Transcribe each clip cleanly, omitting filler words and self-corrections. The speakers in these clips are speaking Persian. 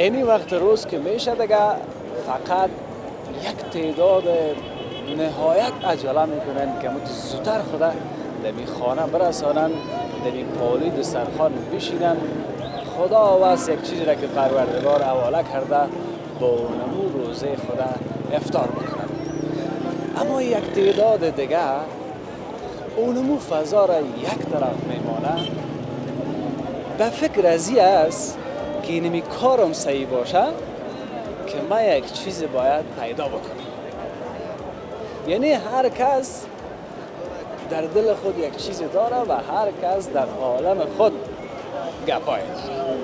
اینی وقت روز که میشه دیگه فقط یک تعداد نهایت عجله میکنن که زودتر خدا دمی خانه برسانن، دمی پالی دسترخوان بشینن. خدا واسه یک چیزی را که پروردگار حواله کرده با اونمو روزه خدا افطار بکنن. اما یک تعداد دیگه اونمو فضا را یک طرف میمانه، به فکر ازی است که اینمی کارم صحیح باشه که من یک چیز باید پیدا بکنم. یعنی هر کس در دل خود یک چیز داره و هر کس در عالم خود گپای داره.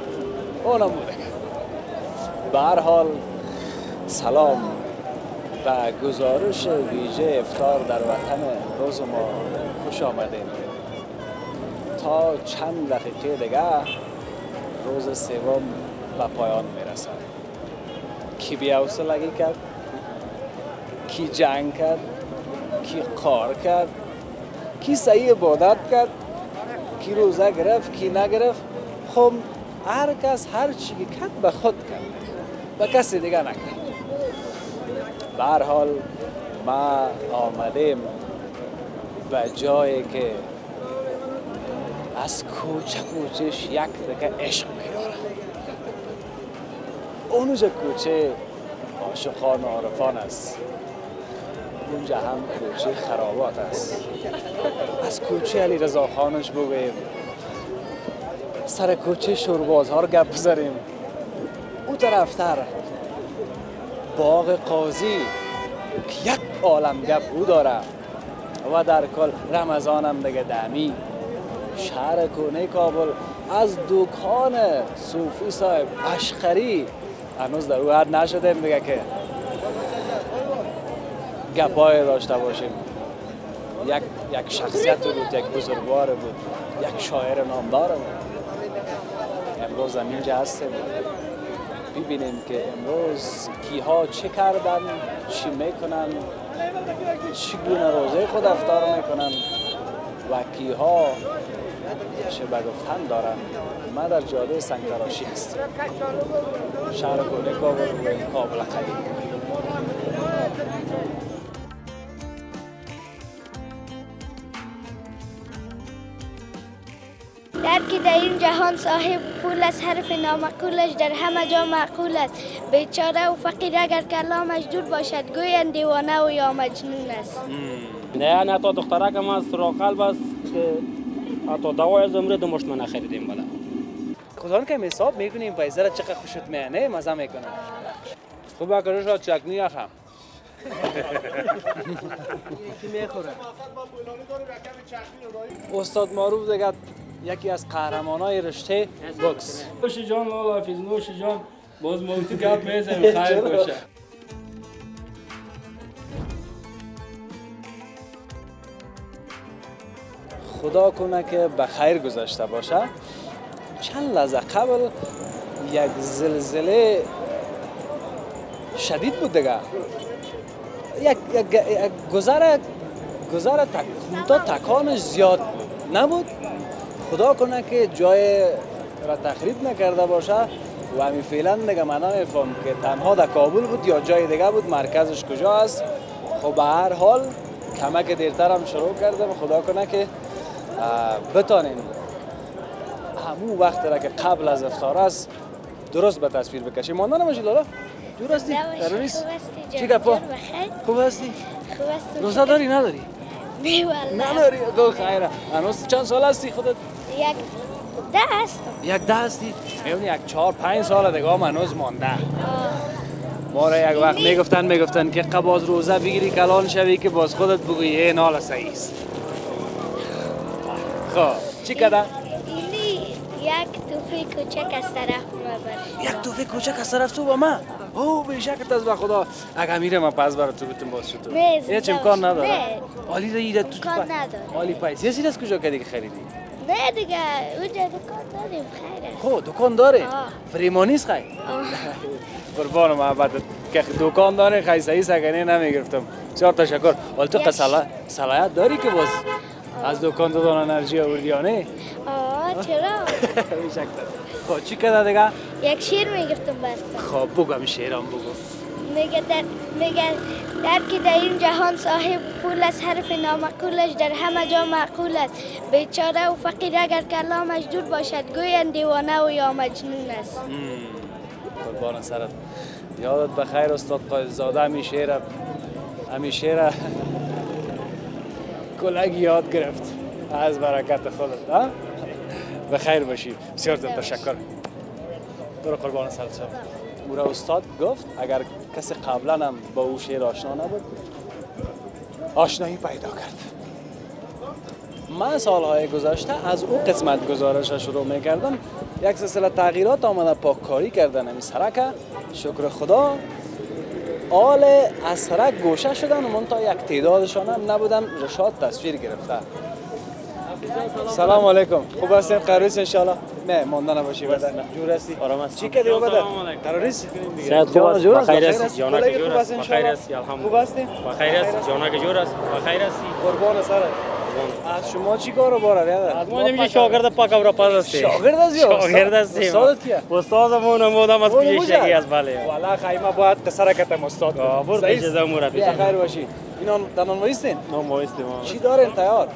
اونم بوده. به هر حال سلام به گزارش ویژه افطار در وطن روز ما خوش آمدیم. تا چند دقیقه دیگه روز سوم به پایان میرسد. کی بی‌حوصلگی کرد، کی جنگ کرد، کی قار کرد، کی صحیح عبادت کرد، کی روزه گرفت، کی نگرفت. خب هر کس هر چی کرد به خود کرد، به کسی دیگه نکرد. به هر حال ما آمدیم به جایی که از کوچش یک دیگه عشق میداره. اونجا کوچه عاشقان و عارفان است، اونجا هم کوچه خرابات است. از کوچه علی رضا خانش بگویم، سر کوچه شوربازها رو گپ بزنیم. اون طرفتر باغ قاضی که یک عالم گپ او داره و در کل رمضان هم دیگه دمی. شهر کونه کابل از دکان صوفی صاحب اشخری هنوز در او حد نشدیم دیگه که گپای داشته باشیم. یک شخصیت بود، یک بزرگوار بود، یک شاعر نامدار بود. امروز هم اینجا هستیم، ببینیم که امروز کیها چه کردن، چی میکنن، چگونه روزه خود افطار میکنن و کیها چه بگفتن دارن. ما در جاده سنگتراشی هستیم، شهر کونه کابل و کابل قدیم. در که در این جهان صاحب پول است، حرف نامقولش در همه جا معقول است. بیچاره و فقیر اگر کلامش دور باشد گویند دیوانه و یا مجنون است. نه حتی دخترک هم از سراغ قلب است که حتی دوای زمره دو مشت من نخریدیم بلا. خدا که حساب میکنیم پیزه چقدر خوشت میانه مزه میکنه. خوب اگرش را چکنی اخم کی میخوره؟ استاد معروف دیگه یکی از قهرمانای رشته بوکس. نوش جان لالا حفیظ، نوش جان. باز ما تو گپ میزنیم، خیر باشه. خدا کنه که به خیر گذشته باشه. چند لحظه قبل یک زلزله شدید بود دیگه. یک گذار تکانش زیاد نبود. خدا کنه که جای را تخریب نکرده باشه و همین فعلا دیگه من نمیفهم که تنها در کابل بود یا جای دیگه بود، مرکزش کجا است. خب به هر حال کمک دیرتر هم شروع کردم. خدا کنه که بتانیم همون وقت را که قبل از افطار است درست به تصویر بکشیم. ماندن نماشی لالا؟ جور هستی؟ قرار نیست؟ چی گپا؟ خوب هستی؟ خوب هستی. روزه داری نداری؟ نه والله. نداری؟ دو خیره. هنوز چند سال هستی خودت؟ یک ده هستم. یک ده هستی؟ میبینی یک 4-5 سال دیگه هم هنوز مانده. ما را یک وقت میگفتن که قباز روزه بگیری کلان شوی که باز خودت بگویی این حال صحیح است. خب چی کده؟ یک توفی کوچک از طرف ما بر. یک توفی کوچک از طرف تو با من؟ اوه بیشکت از خدا. اگه امیری من پس برای تو بتون باز شد. هیچ امکان نداره. نه. حالی دیگه تو امکان نداره. حالی پیسی هستی از کجا کدی که خریدی؟ نه دیگه اونجا دکان داریم خیره. خب دکان داره؟ فریمانیست خیلی؟ قربان محبتت که دکان داره خیلی صحیح سگنه نمیگرفتم. بسیار تشکر. ولی تو صلاحیت داری که باز از دکان تو دان انرژی آوردی یا نه؟ آره چرا؟ میشک خب چی کده دیگه؟ یک شیر میگفتم برات. خب بگم شیرم بگو. میگه در که در این جهان صاحب پول است، حرف نامعقولش در همه جا معقول است. بیچاره و فقیر اگر کلامش دور باشد گویند دیوانه و یا مجنون است. قربان سرت. یادت بخیر استاد قائد زاده همین شعر کلگی یاد گرفت از برکت خودت. بخیر باشی. بسیار تشکر. برو قربان سرت شد. او استاد گفت اگر کسی قبلا هم با او شعر آشنا نبود آشنایی پیدا کرد. من سالهای گذشته از او قسمت گزارش شروع میکردم. یک سلسله تغییرات آمده، پاککاری کردن این سرک. شکر خدا آل از سرک گوشه شدن و منتها یک تعدادشان هم نبودن. رشاد تصویر گرفته. سلام علیکم. خوب هستین؟ قرارست انشالله؟ نه مانده نباشی بدن. جور هستی؟ آرام است. چی کردی بدن؟ قرارست؟ شاید خوب است. بخیر است. جانا که جور است. بخیر است. خوب هستی؟ بخیر است. جانا که جور است. بخیر است. قربان سرت. از شما چی کارو باره؟ از ما نمیشه شاگرد پاک و پاس هستی. شاگرد هستی؟ شاگرد هستی. استادت کیه؟ استادمون نمودم از پیشگی از بله. والا خیمه باید قصر کتم استاد. برو اجازه امورات. بخیر باشی. اینا دانان وایستین؟ نام وایستیم. چی دارین تیار؟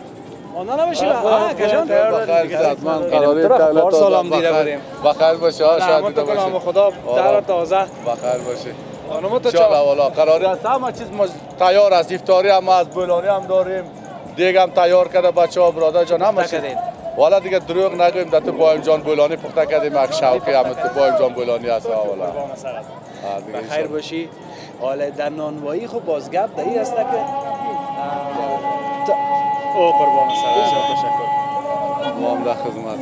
مانده نباشی با کجان بخیر من قراری بار سالم دیده بریم. بخیر باشه شاید دیده باشه. باشه. خدا در تازه. بخیر باشه. خانم تو چا والا قراری است همه چیز تیار است. افطاری هم از بولانی هم داریم. دیگه هم تیار کرده بچه‌ها برادر جان همه چیز. والا دیگه دروغ نگویم در تو بایم جان بولانی پخته کردیم. یک شوقی هم تو بایم جان بولانی است والا. بخیر باشی. حالا در نانوایی خب بازگپ دایی است که او قربان سرت. تشکر. ما هم در خدمت.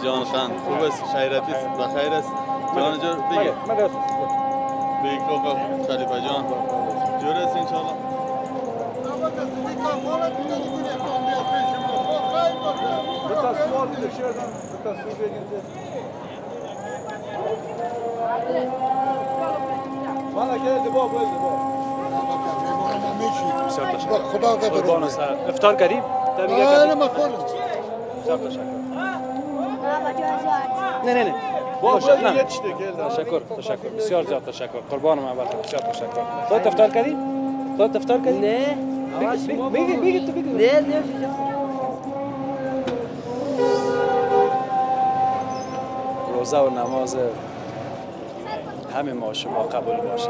جان خان خوب است، خیراتی است، بخیر است. جان جور بگه بگه کوکا خلیفه جان جور است انشالله. خدا قدر. افطار کردیم؟ نه ما خورد. بسیار تشکر. نه باشه نه تشکر بسیار زیاد تشکر قربانم اول بسیار تشکر. خودت افطار کردی؟ خودت افطار کردی؟ نه بگی تو بگو. نه روزه و نماز همه ما شما قبول باشه.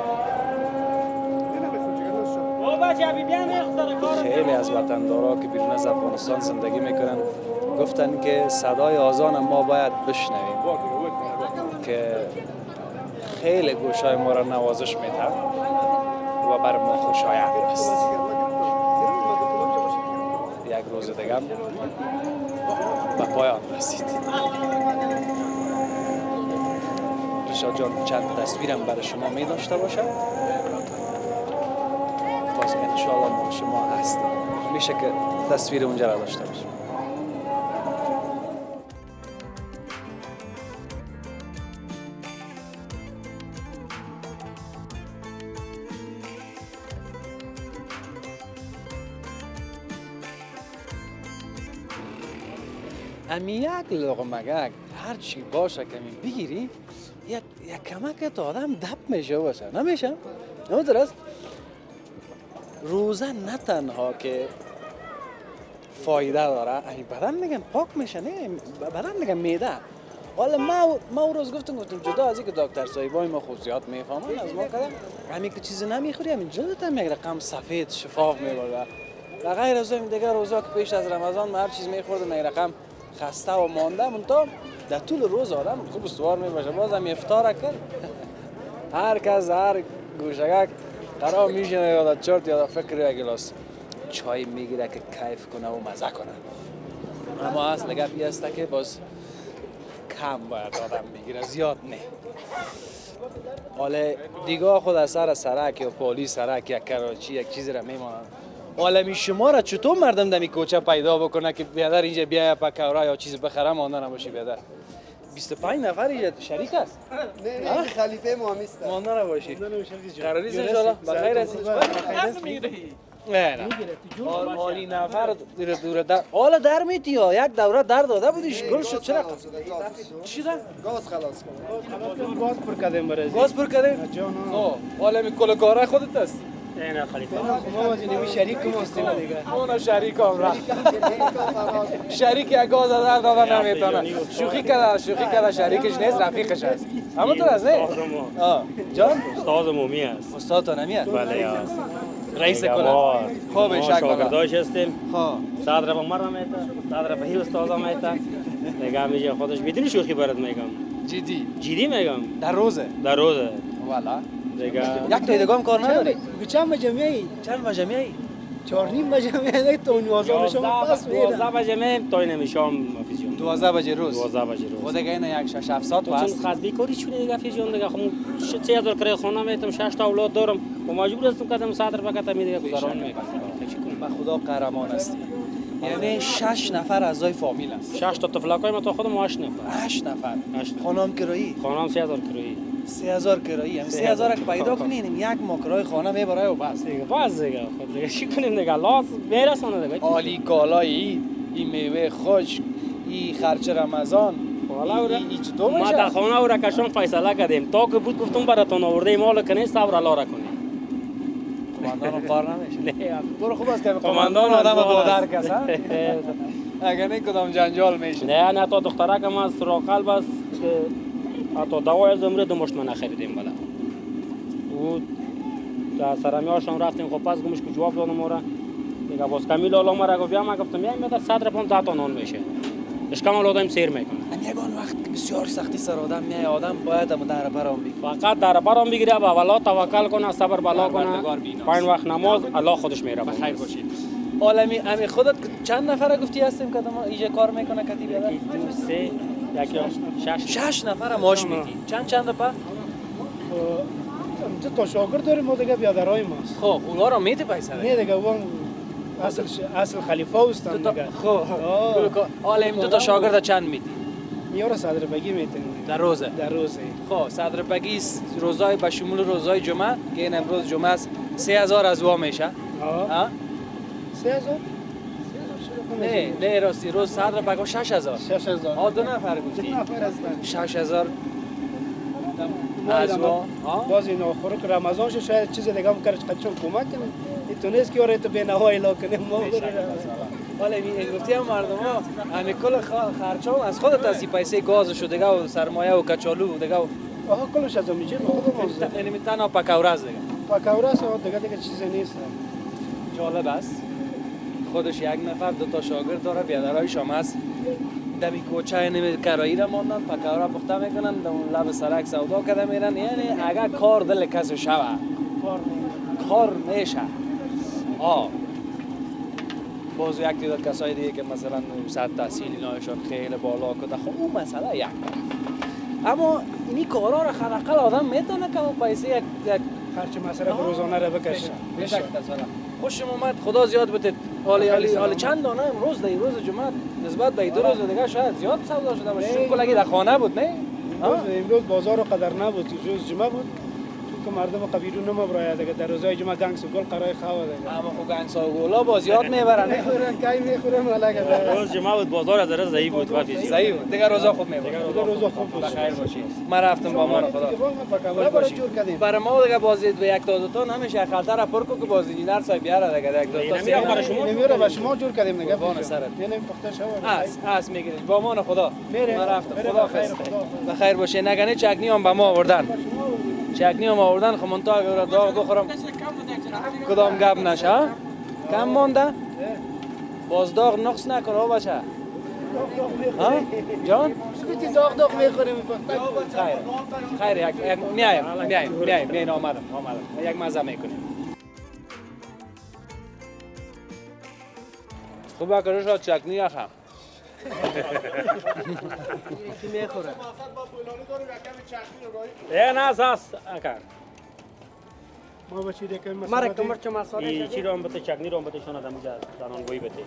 خیلی از وطندارا که بیرون از افغانستان زندگی میکنن گفتن که صدای آذان ما باید بشنویم که خیلی گوشای ما را نوازش میده و بر ما خوشایند است. یک روز دیگه به پایان رسید. رشاد جان چند تصویرم برای شما می داشته باشم. باز انشاءالله ما شما هستیم. میشه که تصویر اونجا را داشته باشیم. امی یک لقمگک هر چی باشه که بگیری یک کمک تا آدم دب میشه باشه نمیشه؟ نمیدونست است؟ روزه نه تنها که فایده داره ای بدن میگن پاک میشه نه بدن میگن میده. حالا ما اون روز گفتم جدا از اینکه دکتر صاحبای ما خصوصیات میفهمن از ما کردم همین که چیزی نمیخوری همین جدا هم یک رقم سفید شفاف میبره. در غیر از این دیگه روزا که پیش از رمضان ما هر چیز میخوردم یک رقم خسته و مانده منتها در طول روز آدم خوب استوار میباشه. باز هم افطار کرد هر کس هر گوشگک قرار میشینه یاد چرت یاد فکر یک گلاس چای میگیره که کیف کنه و مزه کنه. اما اصل گپی است که باز کم باید آدم بگیره، زیاد نه. حالا دیگه خود از سر سرک یا پالی سرک یک کراچی یک چیزی را میمانند. حالا شما را چطور مردم دمی کوچه پیدا بکنه که بیادر اینجا بیای پکورا یا چیز بخره مانده نباشی بیادر؟ 25 نفر اینجا شریک است؟ نه خلیفه ما هست. مانده نباشی. قراری است انشالله بخیر است. نه حالی نفر دور در حالا در میتی ها یک دوره در داده بودیش گل شد چرا؟ چی ده؟ گاز خلاص کنم. گاز پر کردیم برای گاز پر کردیم؟ خب حالا می کل کاره خودت است؟ نه خلیفه ما نمی شریک ما هستیم دیگه. اونا شریک هم را شریک یک گاز در داده نمیتونه. شوخی کرده شریکش نیست رفیقش است. اما تو از نه؟ جان؟ استاد مومی است. استاد تو نمیاد؟ بله یا رئیس کلا. خوب شک شاگرداش هستیم. صدر با مرا میته، صدر به هیل استاد میته. دیگه میگه خودش بدون شوخی برات میگم. جدی میگم. در روزه. والا. دیگه یک تا دیگه هم کار نداری؟ چند بجه میایی؟ چند بجه میایی؟ 4:30 بجه میایی تا 11 شما پس 12 بجه میم تا نمیشام افیزیون 12 بجه روز 12 بجه روز خود دیگه اینا یک 6-7 ساعت چون واسه خاص بیکاری چونه دیگه افیزیون دیگه خم 3000 کرایه خونه میتم 6 تا اولاد دارم و مجبور هستم کدام صدر بکتا می دیگه گزارش میکنم به خدا قهرمان هستی یعنی 6 نفر اعضای فامیل است 6 تا طفلکای ما تا خودم 8 نفر 8 نفر خانم کرایی خانم 3000 کرایه 3000 کرایی یعنی 3000 که پیدا کنین یک ماه کرای خانه میبره و بس دیگه بس دیگه خود دیگه چی کنیم دیگه لاس برسونه دیگه عالی کالایی این میوه خشک این خرچ رمضان والا هیچ دو ما در خانه او را کشان فیصله کردیم تا که بود گفتم براتون آورده مال کنه صبر الله را کنه قماندان کار نمیشه نه برو خوب است که قماندان آدم بودر کس اگر نه کدام جنجال میشه نه تا دخترک ما سراغ قلب است که تا دوای زمره دو مشت من خریدیم بالا و تا سرمیاشون رفتیم خب پس گمش که جواب دادم مورا دیگه باز کمیل الله مرا گفت ما گفتم میام در صدر پام 10 تا نان میشه اشکام آدم سیر میکنه یگان وقت بسیار سختی سر آدم میای آدم باید در برام بگیره فقط در برام بگیره به والا توکل کنه صبر بالا کنه پایین وقت نماز الله خودش میره بخیر باشید عالمی امی خودت چند نفر گفتی هستیم که ما اینجا کار میکنه کتی بیاد 2 3 6 نفر ماش میدی چند پا تا شاگرد داریم ما دیگه بیادرای ماست خب اونا رو میدی پیسه نه دیگه اون اصل خلیفه هستن دیگه خب عالم تا شاگرد چند میدی یارو صدر بگی میتونی در روزه خب صدر بگی روزای به شمول روزای جمعه که این امروز جمعه است 3000 از وا میشه ها 3000 نه راستی روز صدر بگو 6000 دو نفر گفتی 2 نفر هستن 6000 از وا باز این آخر که رمضان شاید چیز دیگه هم کرد چون کمک کنه اینتونست که آره تو بین‌های لاکنه ما حالا این گفتی هم مردم ها همین کل خرچا از خودت هستی پیسه گازشو دیگه و سرمایه و کچالو دیگه آها کلش از میشه خودم یعنی تنها پکوراز دیگه پکوراز دیگه چیزی نیست جالب است خودش یک نفر 2 تا شاگرد داره بیادرایش هم هست دمی کوچه نمی کرایی را ماندن پکورا پخته میکنن اون لب سرک سودا کرده میرن یعنی اگر کار دل کسی شوه کار میشه باز یک تعداد کسای دیگه که مثلا سطح تحصیلی نایشان خیلی بالا کده خب اون مسئله یک اما اینی کارا را خلقل آدم میتونه که اون پیسه یک خرچ مصرف روزانه را بکشه خوشم اومد خدا زیاد بده حالا چند دانه امروز در روز جمعه نسبت به 2 روز دیگه شاید زیاد سودا شده باشه چون کلگی در خانه بود نه امروز بازار قدر نبود روز جمعه بود که مردم قبیلو نمیبراید دیگه در روزهای جمعه گنگس و گل قرای خواه دیگه اما خب گنگس و گلا باز یاد میبرن میخورن کای میخورن ولی روز جمعه بود بازار از رز ضعیف بود وقتی ضعیف بود دیگه روزا خوب میبرن دیگه روزا خوب بود بخیر باشید ما رفتم با ما خدا برای ما دیگه بازی به 1 تا 2 تا نمیشه خاطر را پر کو که بازی دینار صاحب بیاره دیگه 1 2 تا برای شما نمیره با شما جور کردیم دیگه بان سرت یعنی پخته شو اس میگیرید با ما خدا ما رفتم خدا خیر بخیر باشه نگنه چکنی هم به ما آوردن چکنی هم آوردن خمونتا اگر داغ بخورم کدام گپ نشه کم مونده باز داغ نقص نکن ها بچه ها جان داغ میخوریم خیر یک میایم آمدم یک مزه میکنیم خوب بکنه شد چکنی اخم کی میخوره؟ نه هست اکر ما بچی دیگه مرا کمر چه مسئله این چی رو هم بته چکنی رو هم بته شون آدم جا دانان گویی بته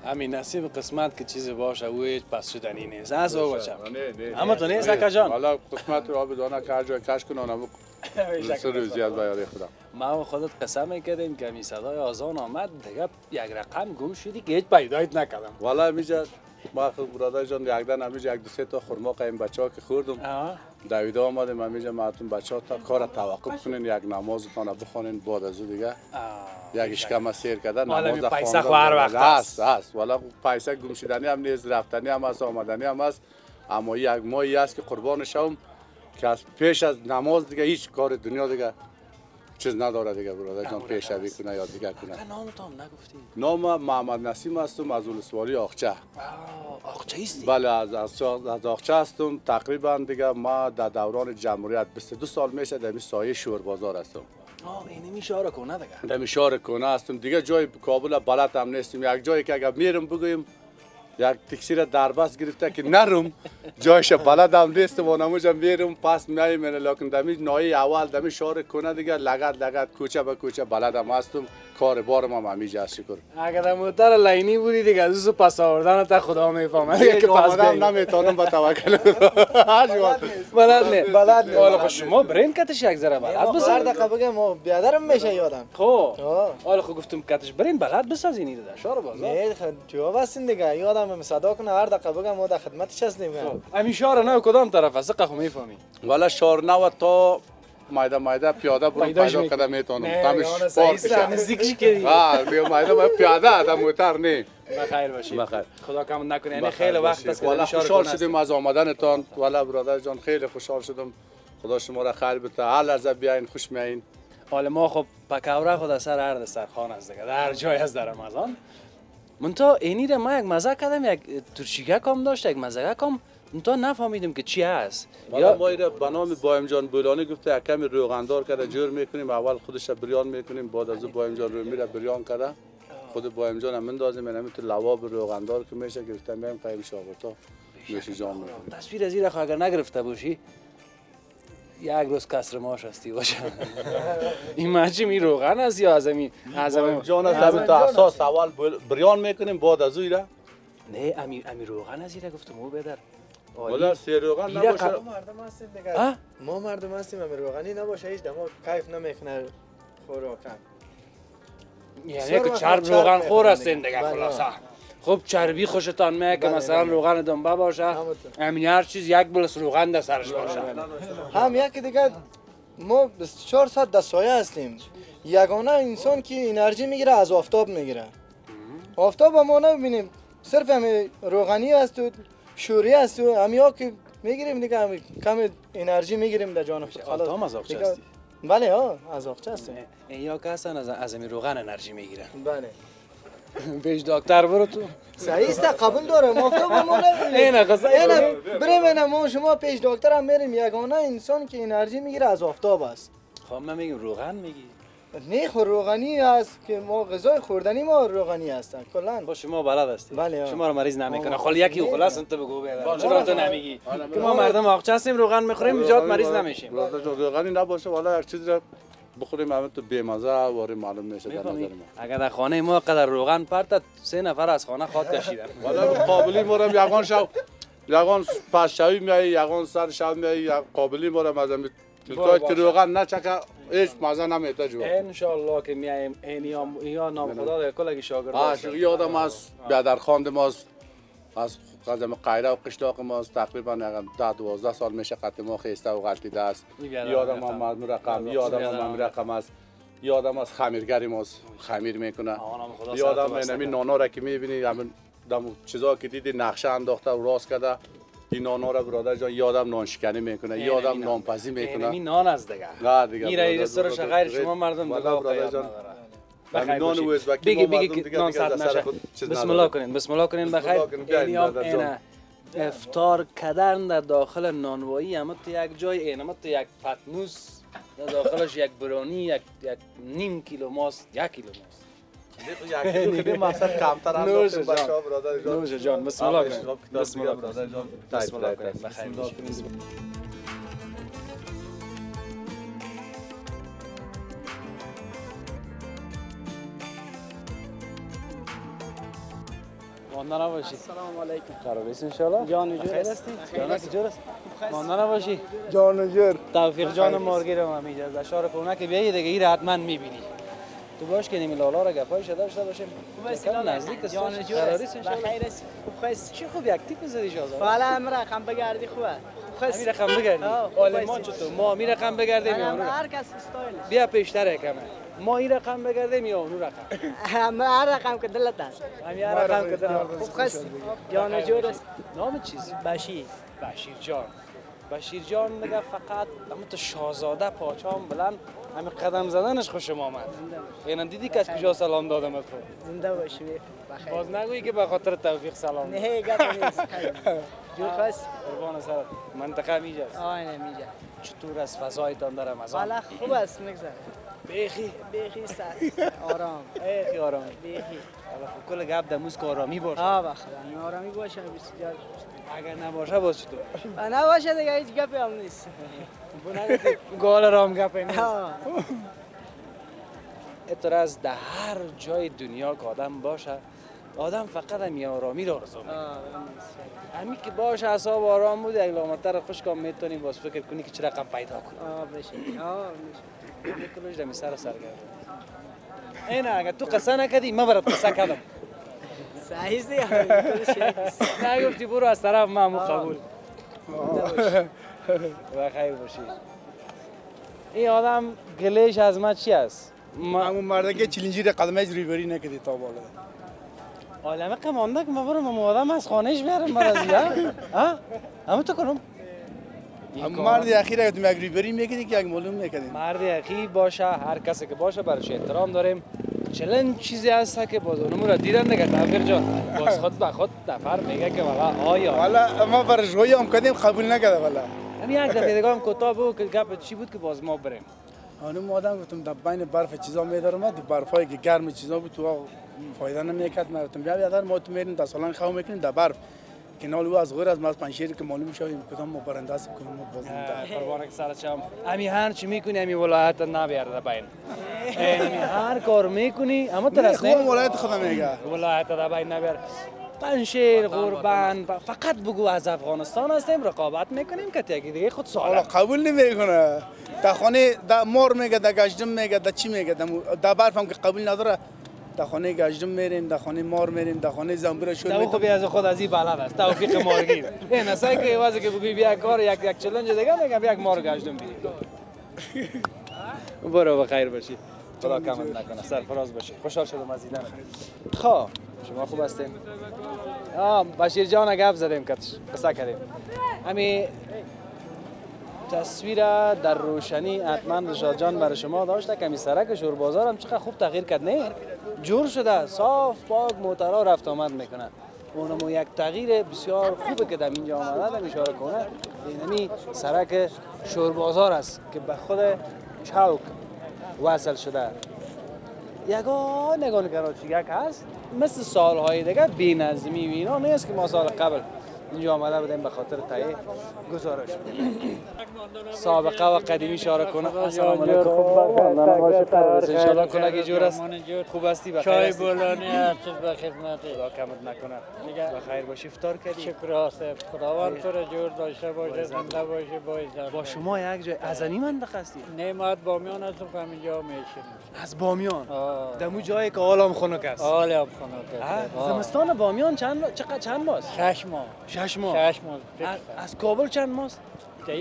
همین نصیب قسمت که چیزی باشه او هیچ پس شدنی نیست از او بچم نه اما تو نیست اکا جان حالا قسمت رو بدانه که هر جای کش کنه اونم سر روزی از بیاره خدا ما و خودت قسم میکردیم که می صدای آزان آمد دیگه یک رقم گم شدی که هیچ پیدایت نکردم والا میشه ما خود برادر جان یک دن همیشه یک دو سه تا خرما قایم بچه‌ها که خوردم دویده آمدیم همیشه ماتون بچه‌ها تا کار توقف کنین یک نمازتان بخونین بعد از دیگه یک اشکم سیر کردن نماز پیسه خو هر وقت است والا پیسه گم شدنی هم نیست رفتنی هم است آمدنی هم است اما یک ماهی است که قربان شوم که از پیش از نماز دیگه هیچ کار دنیا دیگه چیز نداره دیگه برادر جان پیشوی کنه یا دیگه کنه نامت هم نگفتی نام محمد نسیم هستم از ولسوالی آخچه آخچه ایستی؟ بله از آخچه هستم تقریبا دیگه ما در دوران جمهوریت 22 سال میشه در سایه شور بازار هستم اینی میشاره کنه دیگه در میشاره کنه هستم دیگه جای کابل بلد هم نیستم یک جایی که اگر میرم بگویم یک تکسی را دربست گرفته که نرم جایش بلد هم نیستم و نموجم میرم پس میایم لیکن دمی نایی اول دمی شاره کنه دیگه لگد کوچه به کوچه بلد هم هستم کار بارم هم همیجه از شکر اگر در موتر لینی بودی دیگه از او پس آوردن تا خدا میفهمه دیگه که پس بیم نمیتونم با توکل بلد نه حالا شما برین کتش یک ذره بلد بسازین هر دقیقه بگم ما بیادرم میشه یادم خب حالا خب گفتم کتش برین بلد بسازین ایده شاره بازار نه جواب هستین دیگه یادم صدا کنه هر دقیقه بگم ما در خدمتش هستیم همین شاره نه کدام طرف است قخو میفهمی والا شار نو تا مایده پیاده برو پیدا کده میتونم تامش نزدیکش کردی مایده پیاده آدم موتر نه بخیر باشید بخیر خدا کم نکنه یعنی خیلی وقت است که والا خوشحال شدیم از آمدنتان والا برادر جان خیلی خوشحال شدم خدا شما را خیر بده هر لحظه بیاین خوش میاین حالا ما خب پکاوره خود سر هر دسترخوان است دیگه در جای از در رمضان منتها اینی را ما یک مزه کردم یک ترشیگه کام داشت یک مزه کام منتها نفهمیدم که چی است یا ما ایره به نام بایم جان بولانی گفته یک کمی روغندار کرده جور میکنیم اول خودش بریان میکنیم بعد از بایم جان رو میره بریان کرده خود بایم جان هم مندازیم یعنی تو لواب روغندار که میشه گرفته میایم قایم شاورتا میشه جان میکنیم تصویر از این اگر نگرفته باشی یک روز کسر ماش هستی باشه این مچی می روغن است یا از این جان از تا اساس اول بریان میکنیم بعد از ایره نه امی روغن از این گفتم او بدر والا سیر روغن نباشه ما مردم هستیم دیگه ما مردم هستیم امیر روغنی نباشه هیچ دما کیف نمیکنه خوراکم یعنی که چرب روغن خور هستین دیگه خلاصه خب چربی خوشتان میاد که مثلا روغن دنبه باشه همین هر چیز یک بلس روغن در سرش باشه هم یکی دیگه ما 24 ساعت در سایه هستیم یگانه انسان که انرژی میگیره از آفتاب میگیره آفتاب ما نمیبینیم صرف همین روغنی است و شوری است و همین که میگیریم دیگه همین کم انرژی میگیریم در جان خود خلاص هم از آقچه هستی بله از آقچه هستیم این یا که هستن از همین روغن انرژی میگیرن بله پیش دکتر برو تو صحیح است قبول دارم آفتاب ما نمیبینیم اینه بریم اینا ما شما پیش دکتر هم میریم یگانه انسان که انرژی میگیره از آفتاب است خب من میگم روغن میگی نه خور روغنی است که ما غذای خوردنی ما روغنی هستن کلا با شما بلد هستی بله شما رو مریض نمیکنه خالی یکی خلاص انت بگو بیاد چرا تو نمیگی که ما مردم آقچه هستیم روغن میخوریم جات مریض نمیشیم روغنی نباشه والا یک چیز را بخوریم همه تو بیمزه واری معلوم میشه در نظر ما اگر در خانه ما قدر روغن پرتد 3 نفر از خانه خاک کشیدن والا قابلی ما هم یگان شب یگان پس شوی میای یگان سر شب میای قابلی ما هم از همین که روغن نچکه هیچ مزه نمیده جو ان شاء الله که میایم یا نام خدا در کل شاگرد عاشق یادم از بیادر خواند ماست از قدم قایره و قشلاق ماست تقریبا 10-12 سال میشه قط ما خیسته و غلطیده است یادم هم از رقم یادم هم رقم است یادم از خمیرگری ماست خمیر میکنه یادم همین نانا را که میبینی همین چیزا که دیدی نقشه انداخته و راست کرده این نانا را برادر جان یادم نانشکنی میکنه یادم نانپزی میکنه این نان از دیگه نه دیگه میره رستوران غیر شما مردم برادر جان بخیر نان باشید. وزبکی بگی نان سرد نشه بسم الله کنین بخیر اینیام اینا افطار کردن در داخل نانوایی اما تو یک جای این اما تو یک پتنوس در داخلش یک برانی یک نیم کیلو ماست 1 کیلو ماست یک کیلو که مقصد کمتر هم نوش داشتیم جان. بچه‌ها برادر جان. نوش جان بسم الله کنید بسم الله برادر جان. بسم الله کنید بخیر باشید. مانده نباشی. السلام علیکم. قرار است ان شاء الله. جان جور خیر است. هستی؟ جان جور است. مانده نباشی. جان جور توفیق جان مارگیرم هم اینجا از اشاره کنه که بیایی دیگه این حتما میبینی. تو باش که نیمی لالا را گپایش داشته باشیم. کم نزدیک است. جان جور قرار است. است ان شاء الله. بخیر است. خوب است. چی خوب یک تیپ می‌زدی شازده. والا امر رقم بگردی خوبه. خوب است. امیر رقم بگردی. حال ما چطور؟ ما امیر رقم بگردیم یا اون رقم؟ هر کس استایلش. بیا پیشتر کمه. ما این رقم بگردیم یا اون رقم؟ هر رقم که دلت است. همین هر رقم که دارم. خوب است. جان جور است. نام چیزی؟ بشیر. بشیر جان. بشیر جان میگه فقط اما تو شاهزاده پاچام بلند همین قدم زدنش خوشم آمد. اینا دیدی که از کجا سلام دادم تو؟ زنده باشی. بخیر. باز نگویی که به خاطر توفیق سلام. نه گپ نیست. جور است. قربان سرت. منطقه میجاست. آینه میجا. چطور از فضایتان در رمضان؟ والا خوب است میگذره. بیخی بیخی آرام. بیخی آرام. بیخی. حالا کل گپ دموز که آرامی باشه. بخدا آرامی باشه بسیار. اگر نباشه باز چطور؟ نباشه دیگه هیچ گپی هم نیست. گال رام گپ نیست. ها. اعتراض در هر جای دنیا که آدم باشه آدم فقط هم آرامی را آرزو میکنه. همین که باشه اعصاب آرام بود یک لامتر خوشکام میتونی باز فکر کنی که چه رقم پیدا کنی. بشه. میشه. کلوش دمی سر گرد. اینه اگر تو قصه نکردی من برات قصه کردم. صحیح است دیگه. نگفتی برو از طرف من قبول. و خیر باشی. این آدم گلیش از من چی است؟ همون مرده که چلنجی را قدمه ریبری نکردی تا بالا. عالمه قمانده که من برم آدم از خانهش بیارم مرزیه. همه تو کنم. مرد اخیر اگه تو یک ریبری میکردی که یک معلوم میکردی. مرد اخی باشه هر کسی که باشه برایش احترام داریم. چلن چیزی هست که باز اونمون را دیدن دیگه توفیق جان. باز خود به خود نفر میگه که والا آیا. والا ما برش روی هم کردیم قبول نکرده والا. همین یک دفعه دیگه هم کتاب بود که گپ چی بود که باز ما بریم. اونم آدم گفتم در بین برف چیزا میدارم تو برفای که گرم چیزا بود تو فایده نمیکرد من گفتم بیا بیادر ما تو میریم در سالن خو میکنیم در برف کنال او از غیر از ما پنشیر که معلوم شویم کدام ما برنده است کدام ما بازنده. قربان که سرت شم. همین هر چی میکنی همین ولایت نبیاره بین. همین هر کار میکنی اما ترس نه خوب ولایت خدا میگه. ولایت در بین نبیاره. پنشیر قربان فقط بگو از افغانستان هستیم رقابت میکنیم که تیگی دیگه خود سوال قبول نمیکنه. در خانه در مار میگه در گشتم میگه در چی میگه در برف هم که قبول نداره. در خانه گشتم میریم در خانه مار میریم در خانه زنبور شور میریم. خوبی از خود از این بلد است توفیق مارگیر. این نسای که واسه که بگی بیا کار یک چالش دیگه میگم یک مار گشتم بی. برو بخیر باشی. خدا کمت نکنه سرفراز باشی. خوشحال شدم از دیدن. خب شما خوب هستین؟ بشیر جان گپ زدیم کتش قصه کردیم. همین تصویر در روشنی حتما رشاد جان برای شما داشته کمی سرک شور بازار هم چقدر خوب تغییر کرد نه جور شده صاف پاک موترا رفت آمد میکنه اونم یک تغییر بسیار خوبه که در اینجا آمده دم اشاره کنه اینمی سرک شور بازار است که به خود چوک وصل شده یگان کراچیک هست مثل سالهای دیگه بی‌نظمی و اینا نیست که ما سال قبل اینجا آمده بودیم به خاطر تهیه گزارش سابقه و قدیمی اشاره کنه. السلام علیکم. ان شاء الله کلاگی جور است. خوب هستی بخیر چای هستی؟ بولانی هست به خدمت. خدا کمت نکنه. بخیر باشی. افطار کردی؟ شکر آسف. خداوند تو را جور داشته باشه زنده باشه با عزت. با شما یک جای از این منطقه هستی؟ نعمت بامیان هستم که همینجا میشینیم. از بامیان. دمو جایی که حالم خنک است. حالم خنک است. زمستان بامیان چند ماست؟ 6 ماه. 6 ماه. 6 ماه. از کابل چند ماست؟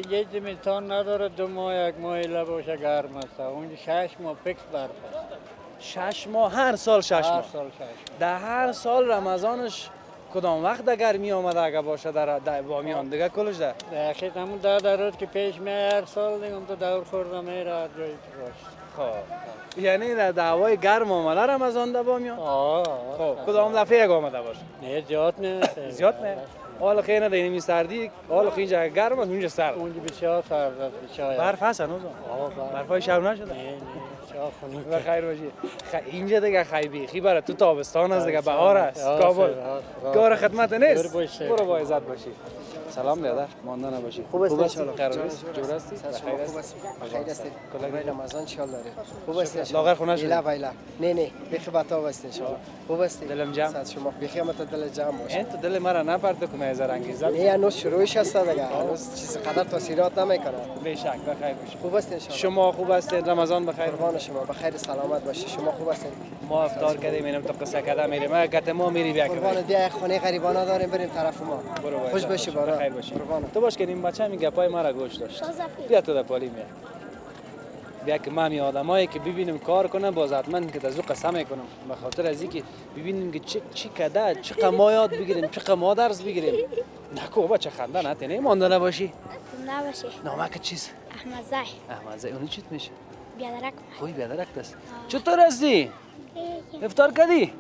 یه زمستان نداره 2 ماه 1 ماه باشه گرم است. اون 6 ماه فکس برف است. 6 ماه هر سال 6 ماه. هر سال 6 ماه. در هر سال رمضانش کدام وقت در گرمی آمده اگه باشه در بامیان دیگه کلش در اخیر همون 10 روز که پیش می هر سال دیگه تو دور خورده میره هر جایی که باشه. خب یعنی در هوای گرم آمده رمضان در بامیان؟ خب کدام دفعه یک آمده باشه؟ نه زیاد نه. زیاد نه؟ حالا خیلی نمی سردی، حالا خیلی اینجا گرم است اونجا سرد. اونجا بسیار سرد است بسیار. برف هست هنوز؟ برفای شب نشده؟ نه چا خونی. بخیر باشی. اینجا دیگه خیلی بیخی برای تو تابستان است دیگه بهار است. کابل. کار خدمت نیست. برو با عزت باشی. سلام برادر، مانده نباشی. خوب است ان شاء الله. قرار است. جور هستی؟ خیر است. خیر است. کلای رمضان ان شاء الله. خوب است ان شاء لاغر خونه شد. بایلا. نه بخی باتاو است ان شاء الله. خوب است. دلم جمع. صد شما بخی مت دل جمع باشه. انت دل مرا نپرد کنه هزار انگیزه. نه هنوز شروعش است دیگه. هنوز چیز قدر تاثیرات نمیکنه. به شک بخیر باشی. خوب است ان شاء الله. شما خوب هستید؟ رمضان بخیر. قربان شما بخیر سلامت باشید. شما خوب هستید؟ ما افطار کردیم اینم تو قصه کردم میریم. ما گت ما میری بیا قربان بیا خانه غریبانه داریم بریم طرف ما. خوش باشی بارا. بخیر باشی. تو باش که این بچه می گپای ما را گوش داشت. بیا تو در پالی میاد. بیا که ما می آدمایی که ببینیم کار کنن باز حتما که تزو قسم میکنم به خاطر از اینکه ببینیم که چی کده چه قمایات بگیریم چه قما درس بگیریم. نکو بچه خنده نه تنه مانده نباشی. نباشی. نامه که چیز؟ احمد زای. اونی چیت میشه؟ بیادرک. خوی بیادرک دست. چطور هستی؟ افطار کردی؟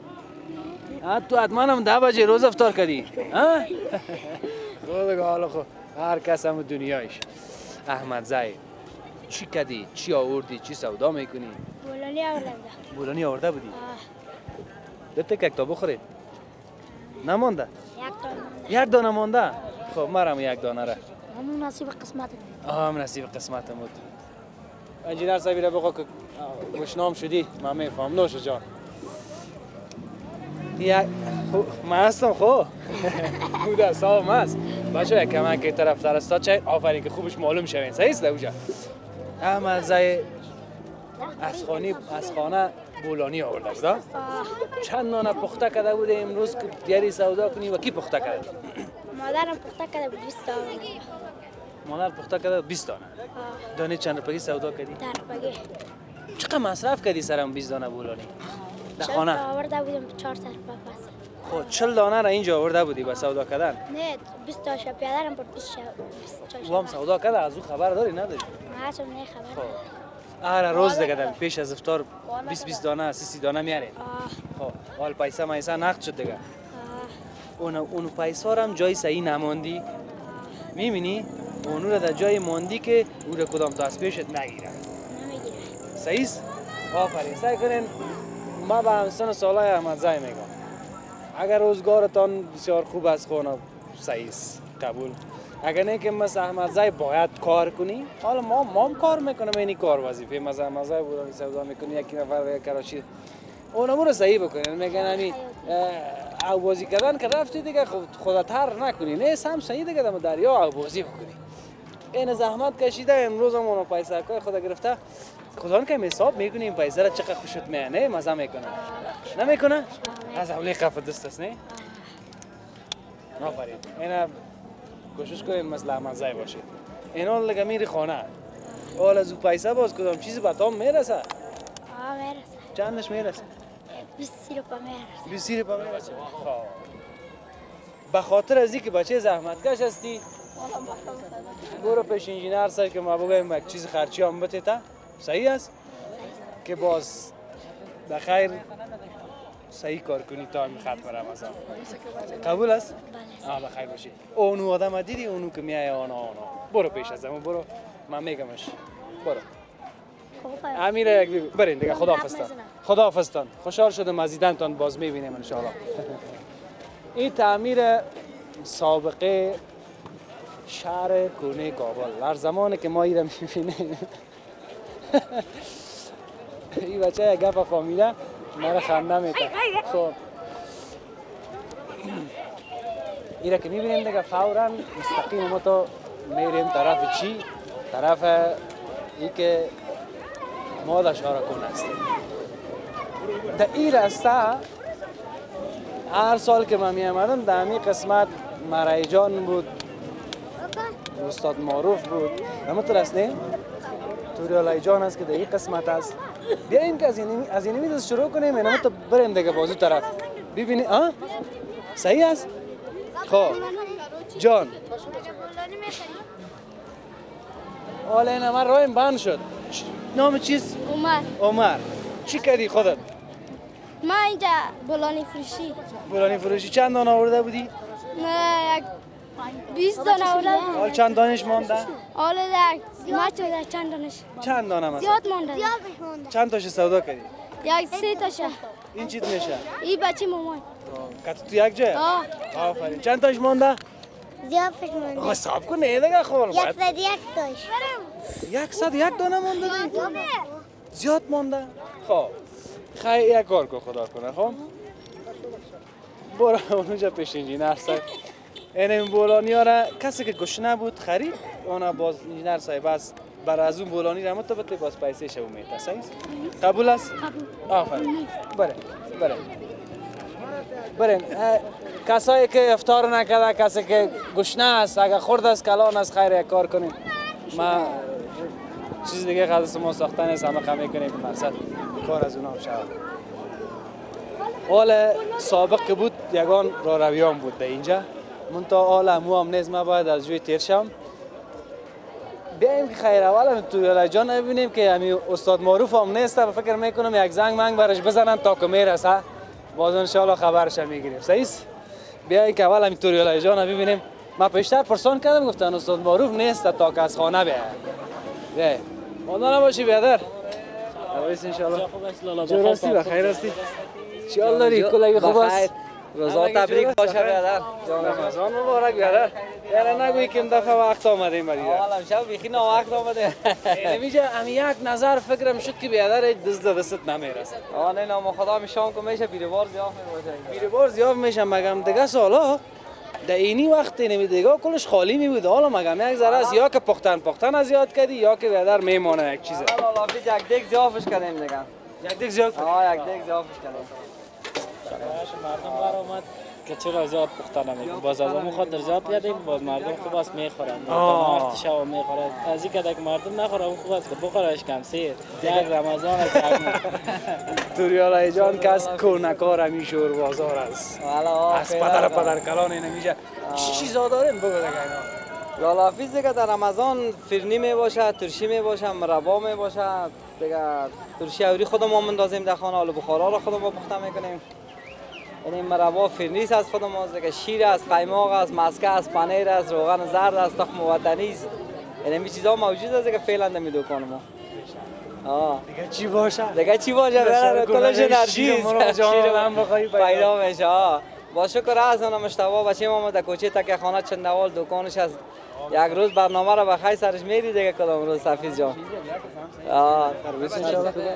تو حتما هم 10 بجه روز افطار کردی. ها؟ خدا حالا خو هر کس هم دنیایش. احمد زای. چی کردی؟ چی آوردی؟ چی سودا میکنی؟ بولانی آورده. بولانی آورده بودی؟ دته که تا بخورید؟ نمانده؟ یک دانه مانده؟ خب مرم یک دانه را. همون نصیب قسمت. هم نصیب قسمت بود. انجینر صاحبی را بگو که گشنام شدی من میفهم. نوش جان. من هستم خو بوده سام هست بچه یک کمک که طرف ترستا چه آفرین که خوبش معلوم شوین صحیح است اوجا. احمد زای از خانه بولانی آورده است. چند نانه پخته کرده بوده امروز که دیاری سودا کنی و کی پخته کرده؟ مادرم پخته کرده بود 20 دانه. مادر پخته کرده 20 دانه. دانه چند روپیه سودا کردی؟ 10 روپیه. چقدر مصرف کردی سرم 20 دانه بولانی؟ در خانه آورده بودم 400 روپیه پس. خب 40 دانه را اینجا آورده بودی با سودا کردن؟ نه 20 تا شب پیادرم بود 20 تا. و هم سودا کرده از او خبر داری نداری؟ نه چون نه خبر. هر روز دیگه پیش از افطار 20 دانه 30 دانه میارین. خب حال پیسه مایسا نقد شد دیگه. اون پیسه را هم جای صحیح نماندی. میبینی؟ اونو را در جای ماندی که او را کدام تا از پیشت نگیره. نمیگیره. صحیح است؟ آفرین. سعی کنین ما به همسن سالای احمد زای میگم. اگر روزگارتان بسیار خوب است خونه صحیح است قبول. اگر نه که مثل احمد زای باید کار کنی. حالا ما هم کار میکنم اینی کار وظیفه مثل احمد زای بودم سودا میکنی یکی نفر دیگه کراشی. اونمو رو صحیح بکنین. میگن همین او بازی کردن که رفتی دیگه خودت هر نکنی. نه سم صحیح دیگه دم دریا او بازی بکنی. این زحمت کشیده امروز هم اون پیسه کای خدا گرفته. خدا که حساب میکنی این پیسه را چقدر خوشت میانه مزه میکنه. نمیکنه؟ از اولی قفل دست است نه؟ آفرین. اینا کوشش کنین مثل احمد زای باشید. اینا لگه میری خانه. حالا از پیسه باز کدام چیزی به تام میرسه؟ میرسه. چندش میرسه؟ 20 روپیه میرسه. 20 روپیه میرسه. به خاطر از اینکه بچه زحمتکش هستی برو پیش انجینر سر که ما بگویم یک چیز خرچی هم بتیتا. صحیح است؟ که باز بخیر صحیح کار کنی تا همین ختم رمضان. قبول است؟ بله. بخیر باشی. اونو آدم دیدی اونو که میای آنا. برو پیش از همون برو من میگمش. برو. امیری یک بگو. برین دیگه خداحافظتان. خوشحال شدم از دیدنتان باز میبینیم ان شاء الله. این تعمیر سابقه شهر کونه کابل در زمانی که ما ایرا میبینیم این بچه یک گپ فامیله مرا خنده میکنه. خب ایرا که میبینیم دیگه فوراً مستقیم ما تو میریم طرف چی؟ طرف ای که ما در شهر کونه هستیم. در این راسته هر سال که من میامدم در همین قسمت مرعی جان بود، استاد معروف بود. اما تو رسته توریالای جان هست که در این قسمت هست. بیاییم که از این میدوز شروع کنیم. اینم تو بریم دیگه بازو طرف ببینی. صحیح است؟ خب جان حالا این همه رایم بند شد. نام چیست؟ عمر. چی کردی خودت؟ ما اینجا بولانی فروشی چند دانه آورده بودی؟ نه 20 دانه اولاد. حال چند دانش مانده؟ حالا ما چند دانش. چند دانه مثلا؟ زیاد مونده. چند تاش سودا کردی؟ یک 3 تاشه. این چیت میشه؟ این بچه مامان. کت تو یک جای؟ آفرین. چند تاش مانده؟ زیاد فش مونده. آقا حساب کن نه دیگه خور. 101 تاش. 101 دانه مانده؟ زیاد مانده؟ خب خیلی یک کار کن خدا کنه خب برو اونجا پیش انجینر صاحب این بولانی ها را کسی که گشنه بود خرید اونا باز انجینر صاحب بس بر از اون بولانی را متبطه باز پیسه شو میده صحیح قبول است؟ قبول آفرین برین کسایی که افطار نکرده کسی که گشنه است اگر خورد است کلان است خیر یک کار کنیم ما چیز دیگه خاص ما ساختن است همه کمی کنیم که مقصد کار از اونها شود حال سابق که بود یگان را رویان بود در اینجا منتها حال امو هم نیست ما باید از جوی تیر شم بیاییم که خیر اول توریال جان ببینیم که همین استاد معروف هم نیست و فکر میکنم یک زنگ منگ برش بزنن تا که میرسه باز انشاءالله خبرش میگیریم صحیح بیاییم که اول همین توریال جان ببینیم ما پیشتر پرسان کردم گفتن استاد معروف نیست تا که از خانه بیاید ماندانا باشی بیادر اویس انشاءالله جو راستی و خیر راستی چی حال داری کلگی خوب است روزا تبریک باشه بیادر رمضان مبارک بیادر یعنی نگویی که این دفعه وقت آمده این مدیده حالا شب بیخی نه وقت آمده نمیشه امی یک نظر فکرم شد که بیادر دست نمیرسد نه نام خدا میشام که میشه بیروار زیاف میباشه بیروار زیاف میشه مگم دیگه سالا در اینی وقت نمیدگاه کلش خالی می بود حالا مگم یک ذره است یا که پختن از یاد کردی یا که بیادر میمونه یک چیزه حالا یک دیگ زیافش کردیم دیگه یک دیگ زیاف یک دیگ زیافش کردیم مردم بر آمد که چرا زیاد پخته نمیکنه باز از اون خاطر زیاد کردیم باز مردم خوب است میخورن وقت شب میخورن از این که مردم نخوره اون خوب است که بخورهش کم سیر یک رمضان از توریال جان کس کونکار همی شور بازار است از پدر کلان نمیشه چی چیزا داریم بگو دیگه اینا لالا حفیظ دیگه در رمضان فرنی می باشه ترشی می باشه مربا می باشه دیگه ترشی اوری خودمون مندازیم در خانه آلو بخارا رو خودمون پخته میکنیم یعنی مربا فرنیس از خودمون دیگه شیر است قیماق است مسکه است پنیر است روغن زرد است تخم وطنی است یعنی این چیزا موجود است که فعلا در دکان ما دیگه چی باشه برای کلش انرژی شیر من بخوای پیدا میشه با شکر از اونم اشتباه بچه ما در کوچه تک خانه چندوال دکانش است یک روز برنامه را بخیر سرش میری دیگه کدام روز حفیظ جان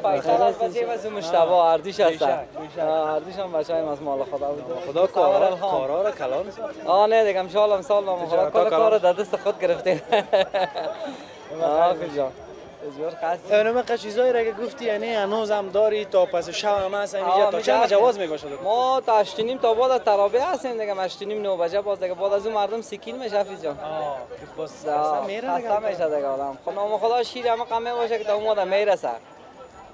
بچه واسه مشتبه اردیش هست اردیش هم بچه های از مال خدا بود خدا کارا را کلان نه دیگه امشال امسال کل کار در دست خود گرفتیم حفیظ جان اونم چیزایی را که گفتی یعنی هنوز هم داری تا پس شب هم هست اینجا تا چند جواز میباشه ما تا 8:30 تا بعد از تراویح هستیم دیگه 8:30 9 بجه باز دیگه بعد از اون مردم سیکین میشه حفیظ جان خسته میشه دیگه آدم خدا خدا شیر هم کم میباشه که تا اون موقع میرسه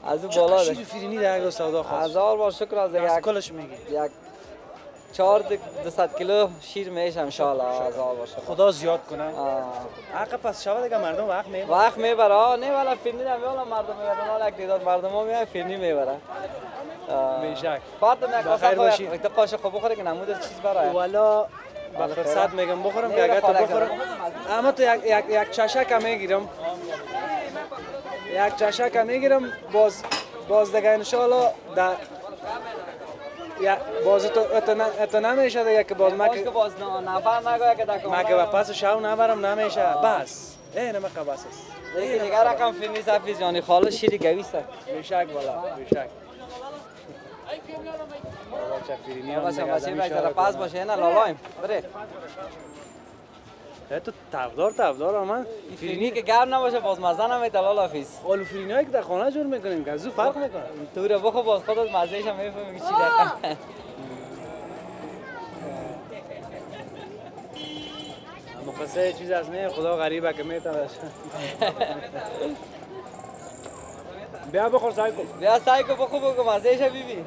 از اون بالا شیر فرینی در سودا خاص 1000 بار شکر از دیگه کلش میگی یک 400 کیلو شیر میشه ان شاء الله 1000 باشه خدا زیاد کنه حق پس شب دیگه مردم وقت میبره نه والا فرنی نمیاله مردم میبرن حالا یک تعداد مردم ها میای فرنی میبره بیشک بعد یک قاش خوب بخوره که نمود چیز برای والا با فرصت میگم بخورم که اگه تو بخورم اما تو یک چشک میگیرم باز دیگه ان شاء الله یا باز تو نمیشه دیگه که باز ما که باز نفر نگویا که دکو ما که پس شاو نبرم نمیشه بس نه ما بس است دیگه رقم فیلمی حفیظ جانی خالص شیری گویسته بیشک والا بیشک بچه بیشتر پاس باشه نه لالایم بره تو تفدار من فرینی که گرم نباشه باز مزه نمیده لالا حفیظ آلو فرینایی که در خانه جور میکنیم که زو فرق میکنه تو رو بخو باز خودت مزهش هم میفهمی چی دقیقا مقصه چیز از نه خدا غریبه که میتونش بیا بخور سعی کن بیا سعی کن بخو بگو مزهش هم بیبی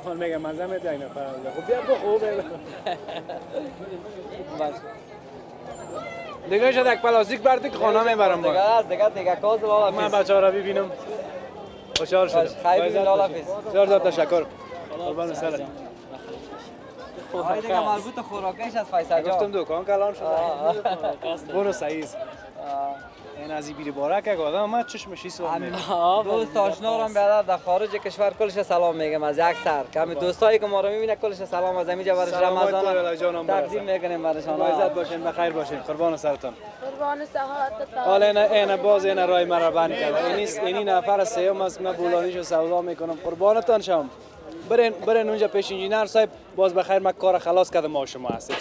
من میگم مزه میده اینا خب بیا بخو دیگه شد یک پلاستیک بردی که خانه میبرم دیگه کاز لالا من بچه ها را ببینم خوشحال شدم خیلی لالا حفیظ زیاد تشکر قربان سرت آقای دیگه مربوط خوراکش از فیصل جان گفتم دکان کلان شد برو سعیز این از بیری بارک که آدم ما چشمشی سوال میگه دوست آشنا رو بیادر در خارج کشور کلش سلام میگم از یک سر کمی دوستایی که ما رو میبینه کلش سلام از اینجا برای رمضان تقدیم میکنیم برایشان. عزت باشین بخیر باشین قربان سرتون قربان صحتتان. حالا این باز این رای مرا بند کرد این نفر سیوم است من بولانیشو سودا میکنم قربانتان شم برین اونجا پیش انجینر صاحب باز بخیر من کار خلاص کردم ما شما هستیم.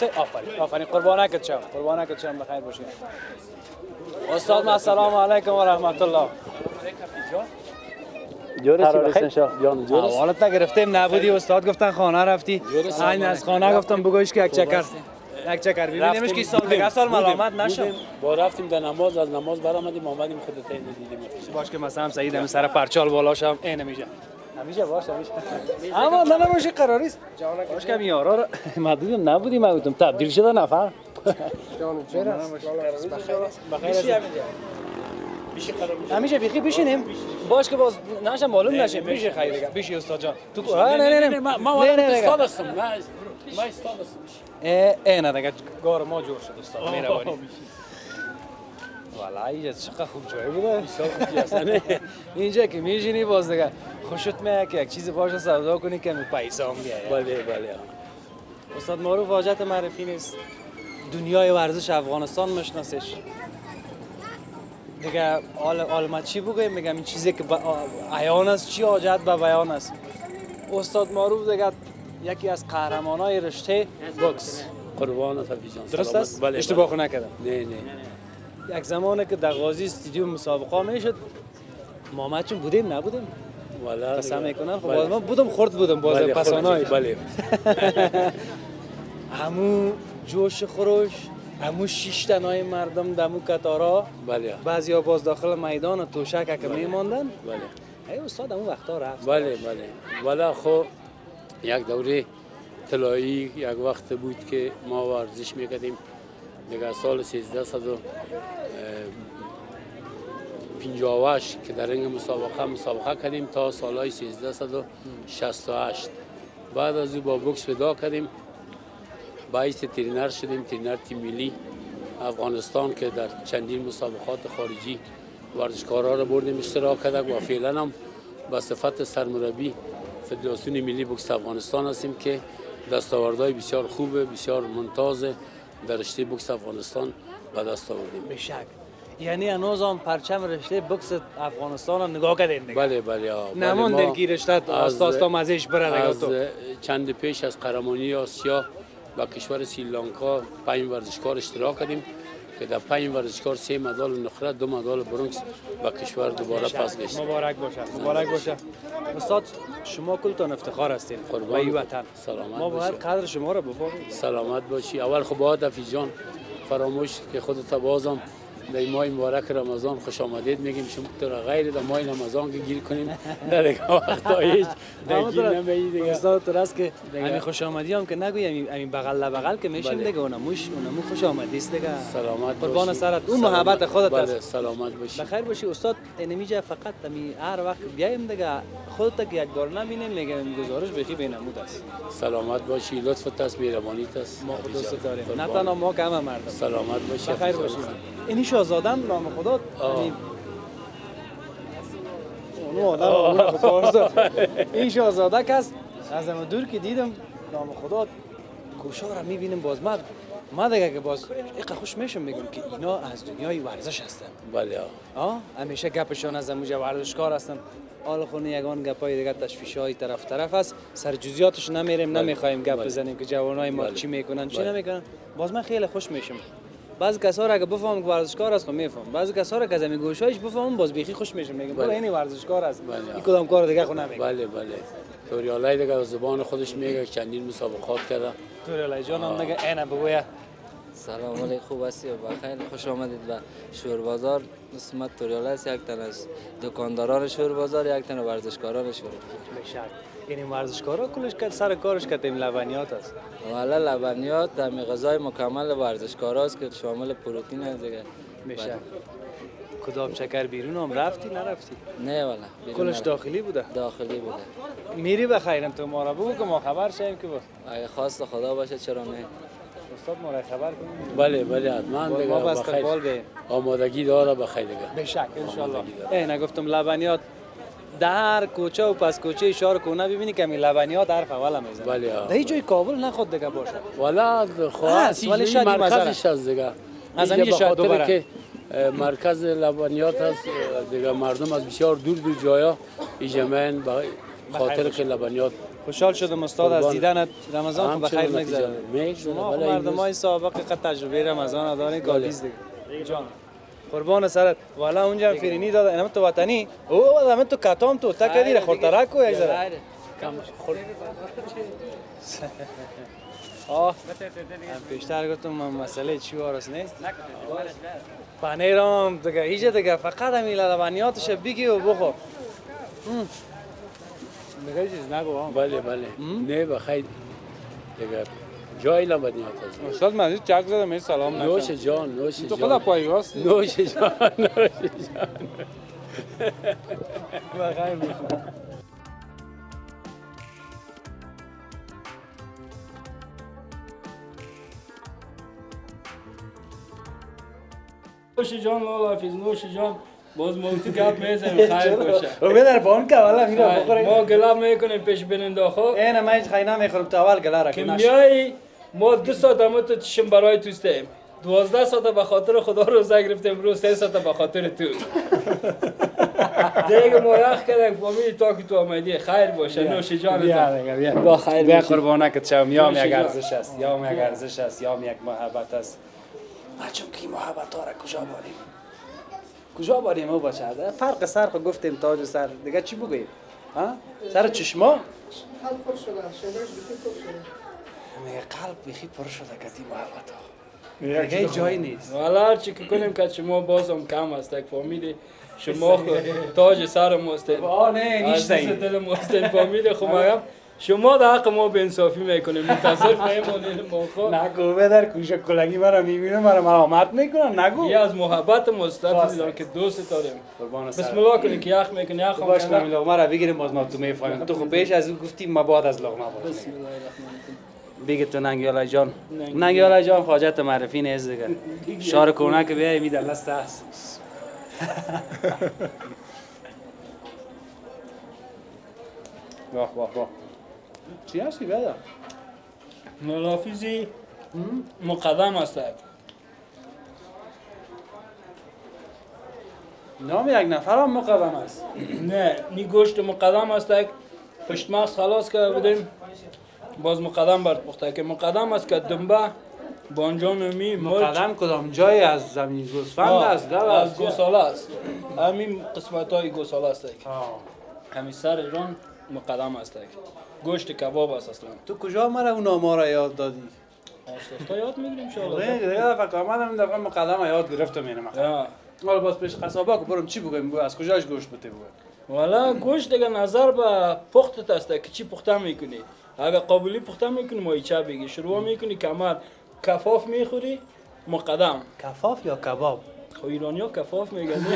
آفرین قربانکت شم بخیر باشین. استاد السلام علیکم و رحمت الله. جورسی بخیر جان جورس حالت نگرفتیم نبودی استاد گفتن خانه رفتی این از خانه گفتم بگویش که یک چکر ببینیمش که سال دیگه سال ملامت نشم با رفتیم در نماز از نماز برآمدیم اومدیم خودت دیدیم باش که مثلا سعید هم سر پرچال بالاشم این همیشه باشه اما نه نمیشه قراریست باش که یارا محدود نبودیم ما گفتم تبدیل شده نفر جان چرا بخیر همیشه بیخی بشینیم باش که باز نشم معلوم نشه میشه خیر دیگه بیشی استاد جان تو نه ما استاد هستم ما استاد هستم نه دیگه گار ما جور شد استاد میروانی والا اینجا چقدر خوب جایی بوده اینجا که میشینی باز دیگه خوشت میاد که یک چیز باشه سودا کنی که پیسه هم بیاد. بله استاد معروف حاجت معرفی نیست دنیای ورزش افغانستان میشناسش دیگه حالا چی بگم میگم این چیزی که عیان است چی حاجت به بیان است. استاد معروف دیگه یکی از قهرمانای رشته بوکس قربانت حفیظ جان درست است؟ اشتباه نکردم نه یک زمانی که در غازی استادیوم مسابقه میشد ما چون بودیم نبودیم والا قسم میکنم خب من بودم خرد بودم باز پسانای بله همو جوش خروش همو 6 تنای مردم دمو کتارا بله بعضیا باز داخل میدان و توشک که میماندن بله ای استاد همو وقتا رفت بله والا خب یک دوره طلایی یک وقت بود که ما ورزش میکردیم دیگه سال 1358 که در این مسابقه کردیم تا سالهای 1368 بعد از او با بوکس ودا کردیم باعث ترینر شدیم ترینر تیم ملی افغانستان که در چندین مسابقات خارجی ورزشکارها را بردیم اشتراک کردیم و فعلا هم به صفت سرمربی فدراسیون ملی بوکس افغانستان هستیم که دستاوردهای بسیار خوبه بسیار ممتازه در رشته بوکس افغانستان به دست آوردیم. به شک یعنی هنوز هم پرچم رشته بوکس افغانستان هم نگاه کردین دیگه بله نموندن که رشته استاد ازش بره دیگه تو چند پیش از قهرمانی آسیا با کشور سریلانکا 5 ورزشکار اشتراک کردیم که در 5 ورزشکار 3 مدال نقره 2 مدال برنز با کشور دوباره پس گشت. مبارک باشه استاد شما کلتان افتخار هستین قربان وطن سلامت ما باید قدر شما را بفهمیم سلامت باشی اول خب با حفیظ جان فراموش که خودت بازم در ماه مبارک رمضان خوش آمدید میگیم شما تو را غیر در ماه رمضان که گیر کنیم در دیگه وقتا هیچ گیر نمیگی دیگه استاد تو راست که همین خوش آمدی هم که نگویم همین بغل که میشیم دیگه اونمو خوش آمدی است دیگه سلامت قربان سرت اون محبت خودت است بله سلامت باشی بخیر باشی استاد نمیجا فقط هر وقت بیایم دیگه خودت که یک بار نبینیم میگم گزارش بخی بینمود است سلامت باشی لطفت است مهربانیت است ما دوست داریم نه تنها ما که همه مردم سلامت باشی بخیر باشی این شاهزادم نام خدا اونو آدم این شاهزاده کس از همه دور که دیدم نام خدا گوشا را میبینم باز ما دیگه که باز ایقا خوش میشم میگم که اینا از دنیای ورزش هستن بله همیشه گپشان از هموجه ورزشکار هستن حالا خونه یگان گپای دیگه تشویش‌های طرف است سر جزئیاتش نمیریم نمیخوایم گپ بزنیم که جوانای ما چی میکنن چی نمیکنن باز من خیلی خوش میشم بعضی کسا را اگه بفهمم که ورزشکار است خب میفهمم بعضی کسا را که از همین گوشایش بفهمم باز بیخی خوش میشم میگم بله این ورزشکار است این کدام کار دیگه خود نمیگه بله توریالای دیگه زبان خودش میگه چندین مسابقات کرده توریالای جان هم میگه اینا بگویا سلام علیکم خوب هستی و بخیر خوش آمدید به شور بازار اسمت توریالای است یک تن از دکانداران شور بازار یک تن ورزشکاران شور بازار یعنی ورزشکارا کلش که سر کارش کتیم لبنیات است والا لبنیات همین غذای مکمل ورزشکاراست که شامل پروتئین است دیگه میشه کدام شکر بیرون هم رفتی نرفتی؟ نه والا کلش داخلی بوده؟ داخلی بوده. میری بخیرم تو ما را بگو که ما خبر شیم که اگه خواست خدا باشه چرا نه. استاد ما را خبر کنیم. بله حتما دیگه ما بستقبال به آمادگی داره بخیر دیگه. به شک ان شاء الله. نگفتم لبنیات در کوچه و پس کوچه اشاره کنه ببینی که می لبنیات حرف اول میزنه. بله. در جای کابل نخود دیگه باشه. والا خواهد ولی شاید مرکزش از دیگه. از همین شاید دوباره که مرکز لبنیات است دیگه مردم از بسیار دور جایا ایجمن به خاطر که لبنیات. خوشحال شدم استاد از دیدنت. رمضان خو بخیر نگذره. ما مردمای سابق قد تجربه رمضان دارن گالیز دیگه. جان قربان سرت والا اونجا فرینی داد اینم تو وطنی او آدم تو کاتام تو تا کدی خورترا کو یزر کم خورد پیشتر گفتم مسئله چی وارس نیست پنیرم دیگه ایجا دیگه فقط همین لبنیاتش بگی و بخور دیگه چیز نگو بله نه بخیر دیگه جای لبنیات است. استاد مزید چک زدم این سلام نکنم. نوش جان. تو خدا پایی راست. نوش جان. بخیر میشه. نوش جان لالا حفیظ نوش جان باز موتی گپ میزنیم خیر باشه. رو در بان که والا میرا بخوریم. ما گلاب میکنیم پیش بیننده خو. نه من هیچ خیلی نمیخورم تو اول گلا را که میای ما 2 ساعت هم تو چشم برای توستیم 12 ساعت به خاطر خدا روزه گرفتیم روز 3 ساعت به خاطر تو دیگه ما یخ کردیم فامیلی تا که تو آمدی خیر باشه نوش جانت بیا با خیر بیا قربانه که شم یام یک ارزش است یام یک ارزش است یام یک محبت است بچم کی محبت ها را کجا باریم او بچه فرق سر خو گفتیم تاج سر دیگه چی بگوییم ها سر چشما قلب پر شده همه قلب بخی پر شده کتی محبت ها دیگه جایی نیست والا هر چی که کنیم که شما بازم کم است یک فامیلی شما تاج سر ماستین نه نیست این دل ماستین فامیلی خو مگم شما در حق ما به انصافی میکنیم منتظر میمونیم ما خو نگو بدر کوچه کلگی مرا میبینه مرا ملامت میکنن نگو یا از محبت مصطفی دیدم که دوست داریم بسم الله کنی که یخ میکنی یخ باش نمی لغمه را بگیریم باز ما تو میفهمیم تو خب پیش از اون گفتیم ما بعد از لغمه باز بسم الله الرحمن الرحیم بگی تو ننگیالا جان ننگیالا جان حاجت معرفی نیست دیگه شار کنه که بیای میدن لسته است واه چی هستی بیادا؟ ملافیزی مقدم است نام یک نفر هم مقدم است نه نی گوشت مقدم است پشت مغز خلاص کرده بودیم باز مقدم برد پخته که مقدم است که دنبه بانجان می مقدم کدام جای از زمین گوسفند است از گوساله است همین قسمت های گوساله است همین سر ایران مقدم است گوشت کباب است اصلا تو کجا مرا اون نام را یاد دادی تا یاد میگیریم ان شاء الله دیگه فقط آمدم دفعه مقدم یاد گرفتم اینم حالا باز پیش قصابا که برم چی بگم از کجاش گوشت بده بگم والا گوشت دیگه نظر به پختت است که چی پخته میکنی اگه قابلی پخته میکنی مایچه بگی شروع میکنی کمر کفاف میخوری مقدم کفاف یا کباب خو ایرانیا کفاف میگن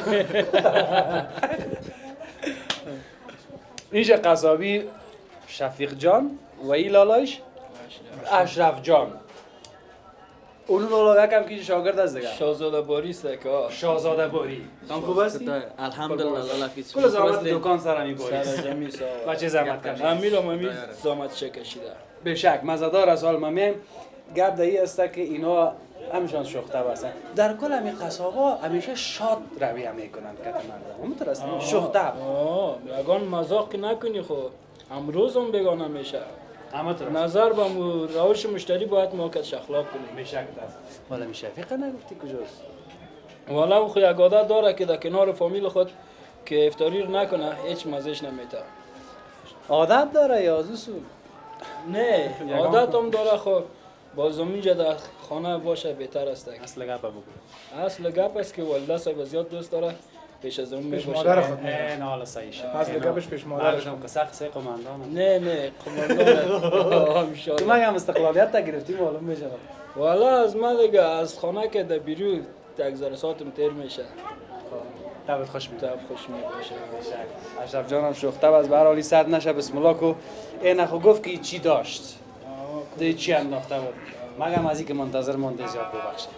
اینجا قصابی شفیق جان و این لالایش اشرف جان اون لالا یکم که شاگرد است دیگه شاهزاده باری است که شاهزاده باری تام خوب هستی الحمدلله لالا حفیظ کل زحمت دکان سر میبری سر جمی سا بچه زحمت کشید امیر زحمت چه کشیده به شک مزدار از حال ممیم گپ دایی است که اینا همشان شوخته هستند در کل همین قصابا همیشه شاد رویه میکنند که مردم مترست شوخته یگان مذاق نکنی خو امروز هم بگانه میشه نظر به روش مشتری باید ما کش اخلاق کنیم به شک است والا میشه فقط نگفتی کجاست والا خو یک عادت داره که در کنار فامیل خود که افطاری رو نکنه هیچ مزهش نمیده عادت داره یا اصول نه عادت هم داره خو باز اینجا در خانه باشه بهتر است اصل گپ بگو اصل گپ است که والده صاحب زیاد دوست داره پیش از اون پیش مادر خود نه حالا صحیح شد اصل گپش پیش مادرش هم قصه قماندان نه قماندان تو ما هم استقلالیت تا گرفتی معلوم میشه والا از من دیگه از خانه که در بیرو تگذارساتم تیر میشه تبت خوش می باشه. اشرف جانم شوخته از به هر حالی صد نشه بسم الله کو این خو گفت که چی داشت ده چی انداخته بود مگم از اینکه منتظر مونده زیاد ببخشید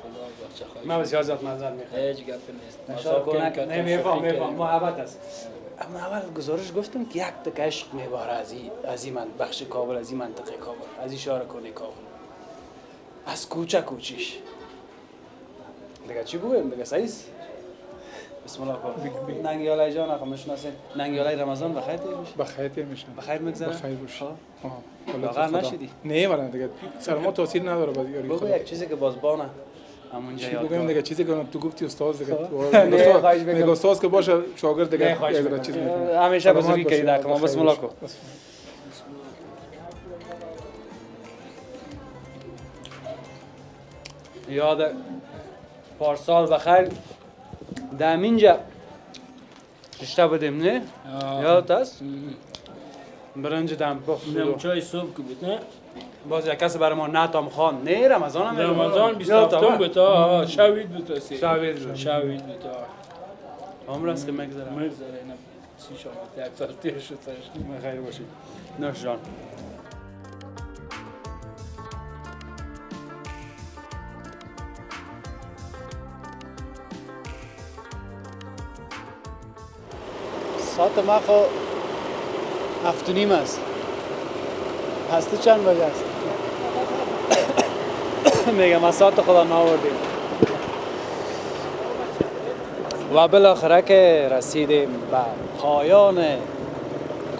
من بسیار زیاد معذرت میخوام هیچ گپ نیست نشاط نه میفهم محبت است. اما اول گزارش گفتم که یک تک عشق میباره از این بخش کابل، از این منطقه کابل، از این شهر کنه کابل، از کوچه کوچیش دیگه چی بگویم دیگه سعیس بسم الله کن ننگیالای جان آقا میشناسین ننگیالای رمضان بخیر میشه بخیر میشه بخیر میگذره بخیر باشه لاغر نشدی نه ولی دیگه سر ما تاثیر نداره باز یاری بگو یک چیزی که باز بانه همونجا یاد بگم دیگه چیزی که تو گفتی استاد دیگه میگه استاد که باشه شاگرد دیگه یک چیز میگه همیشه بزرگی کردی در کما بسم الله کن یاد پارسال بخیر دامینجا رشته بودیم نه یادت است برنج دم پخت چای صبح که بود نه باز یک کس برای ما نتام خان نه رمضان هم رمضان 27 بود شوید بود شوید بود عمر است که مگذره نه سی شما یک سال تیر شد خیر باشید نوش جان ساعت ما خو 7:30 است هستی چند بجه است میگم از ساعت خدا ناوردیم و بالاخره که رسیدیم به پایان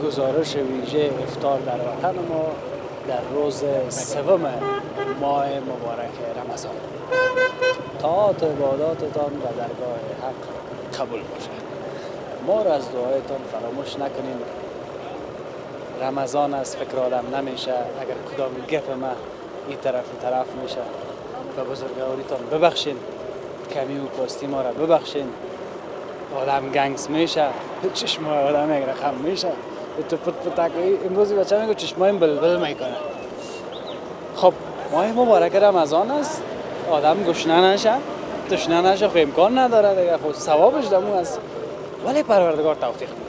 گزارش ویژه افطار در وطن ما در روز سوم ماه مبارک رمضان. طاعات عباداتتان به درگاه حق قبول باشد. ما را از دعایتان فراموش نکنید. رمضان است فکر آدم نمیشه اگر کدام گپ ما این طرف میشه. به بزرگواریتان ببخشید، کمی و پاستی ما را ببخشید. آدم گنگس میشه، چشمای آدم یک رقم میشه. تو پتکی امروزی بچه میگه چشمایم بلبل میکنه. خب ماه مبارک رمضان است، آدم گشنه نشه، تشنه نشه، خب امکان نداره دیگه، خب ثوابش دمون است. ولی پروردگار توفیق میده.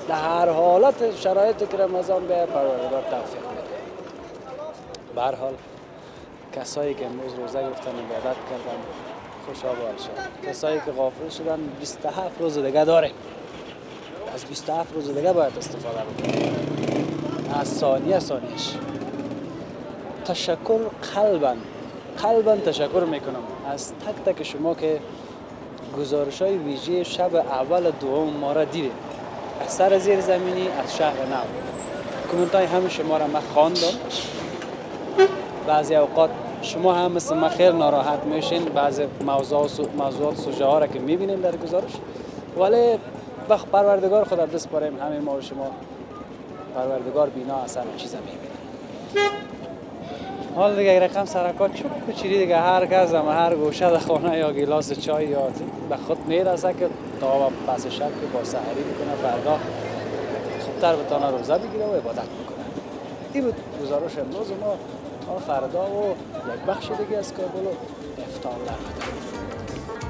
در هر حالت شرایطی که رمضان به پروردگار توفیق میده. به هر حال کسایی که امروز روزه گرفتن عبادت کردن خوشحال شد. کسایی که غافل شدن 27 روز دیگه داره. از 27 روز دیگه باید استفاده بکنیم. از ثانیه‌اش تشکر قلباً تشکر میکنم از تک تک شما که گزارش‌های ویژه شب اول دوم ما را دیدید. از سر زیر زمینی از شهر نو. کامنت‌های همه شما را من خواندم. بعضی اوقات شما هم مثل من خیلی ناراحت میشین بعضی موضوعات سوژه ها را که میبینین در گزارش، ولی بخ پروردگار خدا بسپاریم همه ما و شما. پروردگار بینا اصلا چیزا میبینه. حال دیگه یک رقم سرکات چوب کچیری دیگه هر کس هم هر گوشه در خانه یا گیلاس چای یا به خود میرسه که تا پس شب که با سحری بکنه فردا خوبتر بتانه روزه بگیره و عبادت بکنه. این بود گزارش امروز ما. تا فردا و یک بخش دیگه از کابل افطار در وطن.